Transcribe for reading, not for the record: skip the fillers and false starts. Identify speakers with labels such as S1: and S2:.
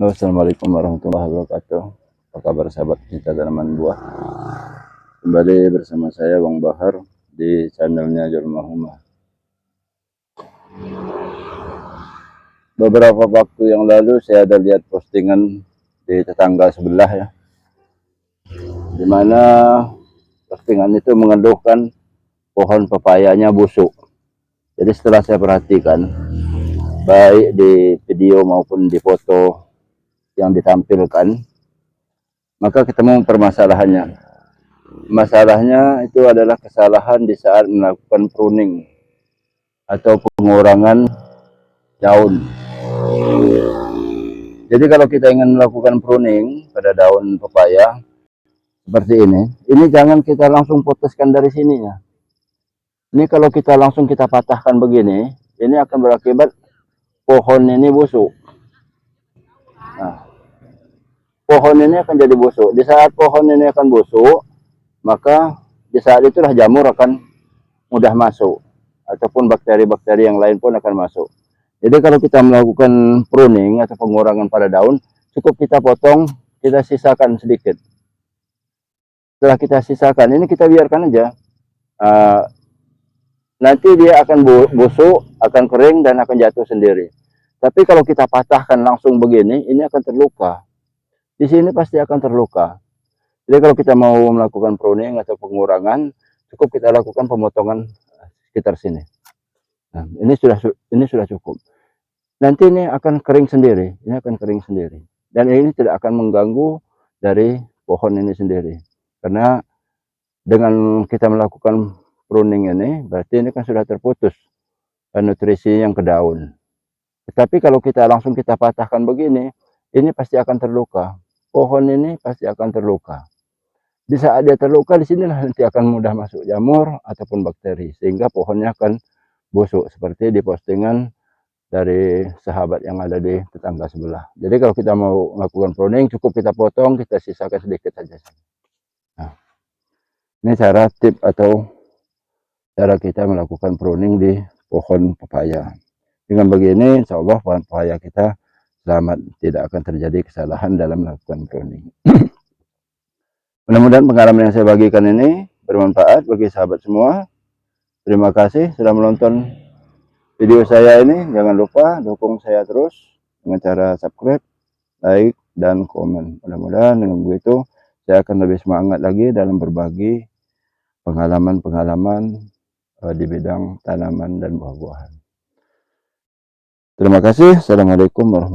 S1: Assalamualaikum warahmatullahi wabarakatuh. Apa kabar sahabat cinta tanaman buah? Kembali bersama saya Bang Bahar di channelnya Jurmahumah. Beberapa waktu yang lalu saya ada lihat postingan di tetangga sebelah ya, dimana postingan itu mengeluhkan pohon pepayanya busuk. Jadi setelah saya perhatikan, baik di video maupun di foto yang ditampilkan, maka ketemu permasalahannya. Masalahnya itu adalah kesalahan di saat melakukan pruning atau pengurangan daun. Jadi kalau kita ingin melakukan pruning pada daun pepaya seperti ini jangan kita langsung putuskan dari sininya. Ini kalau kita langsung kita patahkan begini, ini akan berakibat pohon ini busuk. Nah, pohon ini akan jadi busuk. Di saat pohon ini akan busuk, maka di saat itulah jamur akan mudah masuk, ataupun bakteri-bakteri yang lain pun akan masuk. Jadi kalau kita melakukan pruning atau pengurangan pada daun, cukup kita potong, kita sisakan sedikit. Setelah kita sisakan, ini kita biarkan aja. Nanti dia akan busuk, akan kering, dan akan jatuh sendiri. Tapi kalau kita patahkan langsung begini, ini akan terluka. Di sini pasti akan terluka. Jadi kalau kita mau melakukan pruning atau pengurangan, cukup kita lakukan pemotongan sekitar sini. Nah, ini sudah cukup. Nanti ini akan kering sendiri, dan ini tidak akan mengganggu dari pohon ini sendiri. Karena dengan kita melakukan pruning ini, berarti ini kan sudah terputus nutrisi yang ke daun. Tetapi kalau kita langsung kita patahkan begini, ini pasti akan terluka. Pohon ini pasti akan terluka. Di saat dia terluka, di sinilah nanti akan mudah masuk jamur ataupun bakteri, sehingga pohonnya akan busuk seperti di postingan dari sahabat yang ada di tetangga sebelah. Jadi kalau kita mau melakukan pruning, cukup kita potong, kita sisakan sedikit saja. Nah, ini cara tip atau cara kita melakukan pruning di pohon pepaya. Dengan begini, insya Allah pohon pepaya kita selamat, tidak akan terjadi kesalahan dalam melakukan pruning. Mudah-mudahan pengalaman yang saya bagikan ini bermanfaat bagi sahabat semua. Terima kasih sudah menonton video saya ini. Jangan lupa dukung saya terus dengan cara subscribe, like, dan komen. Mudah-mudahan dengan begitu saya akan lebih semangat lagi dalam berbagi pengalaman-pengalaman di bidang tanaman dan buah-buahan. Terima kasih. Assalamualaikum warahmatullahi wabarakatuh.